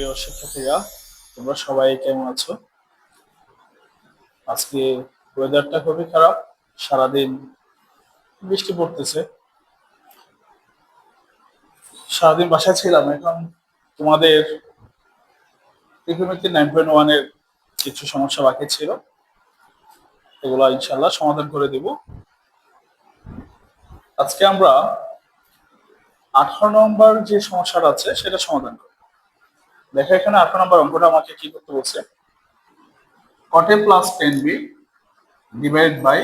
প্রিয় শিক্ষার্থীরা, তোমরা সবাই কেমন আছো? আজকে ওয়েদারটা খুবই খারাপ, সারাদিন বৃষ্টি পড়তেছে। সারাদিন বাসায় ছিলাম, এখন তোমাদের ত্রিকোণমিতি 9.1 এর কিছু সমস্যা বাকি ছিল, এগুলো ইনশাল্লাহ সমাধান করে দিব। আজকে আমরা 18 নম্বর যে সমস্যাটা আছে সেটা সমাধান করব। দেখো এখানে 18 নম্বর অঙ্কটা আমাকে কি করতে বলছে, cot a plus 10b divide by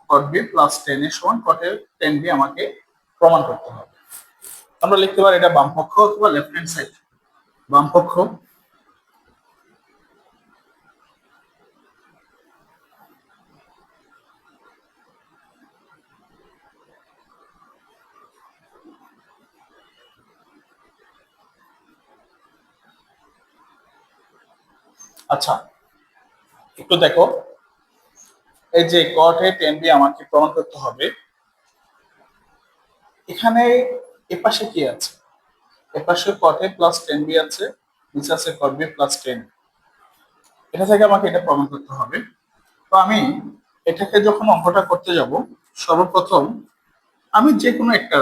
cot b plus 10a সমান cot a 10b আমাকে প্রমাণ করতে হবে। আমরা লিখতে পারি এটা বাম পক্ষ অথবা লেফট হ্যান্ড সাইড। বাম পক্ষ, আচ্ছা একটু দেখো, এই যে cot a 10b আমাকে প্রমাণ করতে হবে। এখানে এপাশে কি আছে? এপাশে cot a প্লাস 10b আছে, নিচে আছে cot b প্লাস 10। এটা থেকে আমাকে এটা প্রমাণ করতে হবে। তো আমি এটাকে যখন অঙ্কটা করতে যাব, সর্বপ্রথম আমি যে কোনো একটা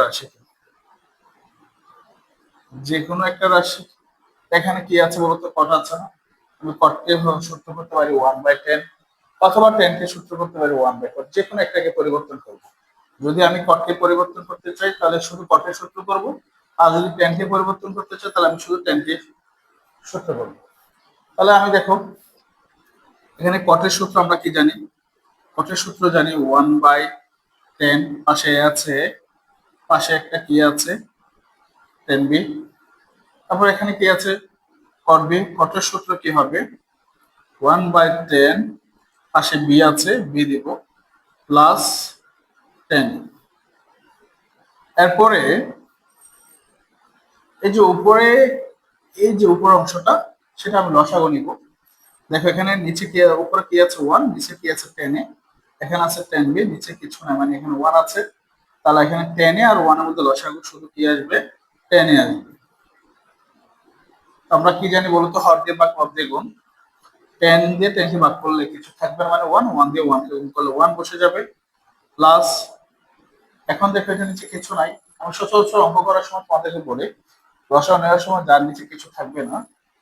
রাশি এখানে কি আছে বলতো, কট আছে না? আমি কটকে সূত্র করতে পারি 1/10, অথবা 10 কে সূত্র করতে পারি 1/4, যে কোনো একটাকে পরিবর্তন করব। যদি আমি কটকে পরিবর্তন করতে চাই তাহলে শুধু কটের সূত্র করব, আর যদি 10 কে পরিবর্তন করতে চাই তাহলে আমি শুধু 10 কে সূত্র করব। তাহলে আমি দেখো, এখানে কটের সূত্র আমরা কি জানি? কটের সূত্র জানি 1/10, পাশে একটা কি আছে, 10b। তারপর এখানে কি আছে, কট বি। কটের সূত্র কি হবে, 1/10, পাশে বি আছে, বি দিব, প্লাস 10। এরপরে এই যে উপরে, এই যে উপর অংশটা, সেটা আমি লসাগু নিব। দেখো এখানে নিচে কি, উপরে কি আছে 1, নিচে কি আছে 10 এ, এখানে আছে 10b, নিচে কিছু না, মানে এখানে 1 আছে। তাহলে এখানে 10 এ আর 1 এর মধ্যে লসাগু শুধু কি আসবে, 10 এ আসবে। আমরা কি জানি বলতো, হর দিয়ে বা কর দিয়ে গুণ। 10 দিয়ে 10 কে ভাগ করলে কিছু থাকবে না, মানে 1, 1 দিয়ে 1 কে গুণ করলে 1 বসে যাবে, প্লাস। এখন দেখো এখানে নিচে কিছু নাই। আমি সচরাচর অঙ্ক করার সময় তোমাদেরকে বলি, লসাগু নেওয়ার সময় যার নিচে কিছু থাকবে না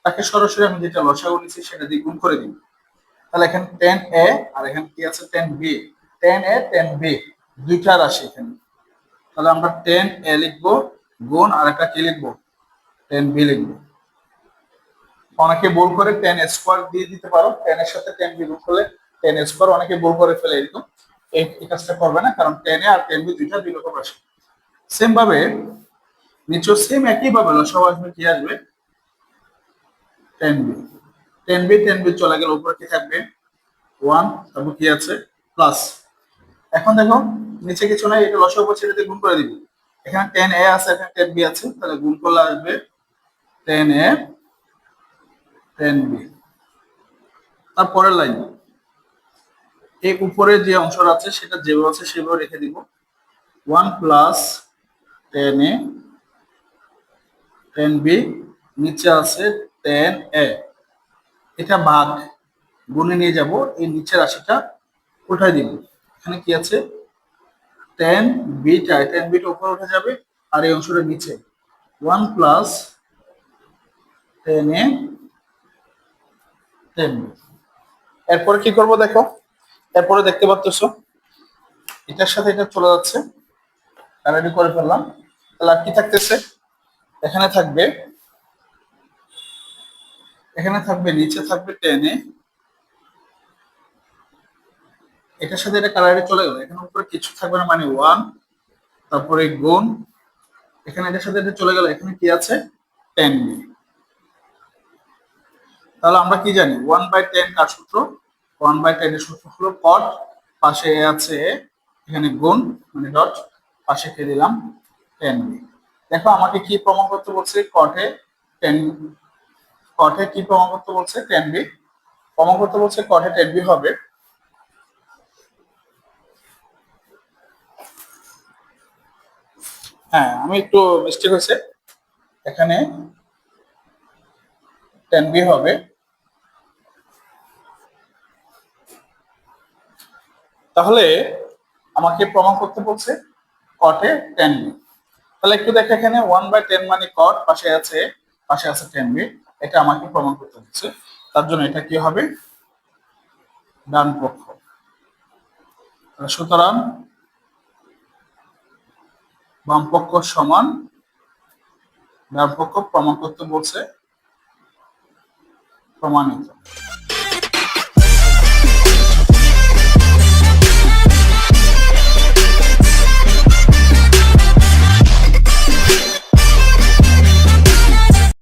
তাকে সরাসরি আমি যেটা লসাগু নিচ্ছি সেটা দিয়ে গুণ করে দিই। তাহলে এখানে 10a আর এখানে কি আছে 10b, 10a 10b দুইটা রাশি এখানে। তাহলে আমরা 10a লিখবো, গুণ আর একটা কি লিখবো, 10b লিখবো। অনেকে ভুল করে 10 স্কোয়ার দিয়ে দিতে পারো, 10 এর সাথে 10b গুণ করলে 10 স্কোয়ার, অনেকে ভুল করে ফেলে এরকম। এই কাজটা করবে না, কারণ 10a আর 10b দুইটা দুই রকম রাশি। সেম ভাবে নিচেও সেম একই ভাবে লসাগু আসবে, কি আসবে, 10b। 10b চলে গেল, উপরে কি থাকবে 1, তারপর কি আছে প্লাস। এখন দেখো নিচে কিছু নাই, এটা লসাগু ছেড়ে দিয়ে গুণ করে দিবি। এখানে 10a আছে, এখানে 10b আছে, তাহলে গুণ করলে আসবে 10a 10b। তারপরের লাইন, এই উপরে যে অংশটা আছে সেটা যেভাবে আছে সেভাবে রেখে দিব। 1 প্লাস 10a 10b, নিচে আছে 10a। এটা ভাগ, গুণে নিয়ে যাব, এই নিচের রাশিটা উল্টাই দিব। এখানে কি আছে 10b টা উপরে উঠে যাবে, আর এই অংশটা নিচে 1 প্লাস 10a 10b। এরপরে কি করব দেখো, এরপরে দেখতে পাচ্ছ এটার সাথে এটা চলে যাচ্ছে, রেডি করে ফেললাম। তাহলে আর কি থাকতেছে, এখানে থাকবে, নিচে থাকবে 10a, এটার সাথে এটা কালারে চলে গেল, এখানে উপরে কিছু থাকবে না, মানে 1, তারপরে গুণ, এখানে এটার সাথে এটা চলে গেল, এখানে কি আছে 10b। তাহলে আমরা কি জানি 1/10 কার সূত্র, 1/10 এর সূত্র হলো কট, পাশে আছে এখানে গুণ, মানে ডট, পাশে কে দিলাম 10b। দেখো আমাকে কি প্রমাণ করতে বলছে, কটে কি প্রমাণ করতে বলছে, 10b প্রমাণ করতে বলছে। কটে 10b হবে, হ্যাঁ আমি একটু মিস্টেক হয়েছে, এখানে টেন বি হবে। তাহলে আমাকে প্রমাণ করতে বলছে কটে টেন বি। তাহলে একটু দেখো এখানে 1/10 মানে কট, পাশে আছে টেন বি, এটা আমাকে প্রমাণ করতে হচ্ছে। তার জন্য এটা কি হবে, ডান পক্ষ। সুতরাং বাম পক্ষ সমান ডান পক্ষ প্রমাণ করতে বলছে, প্রমাণিত।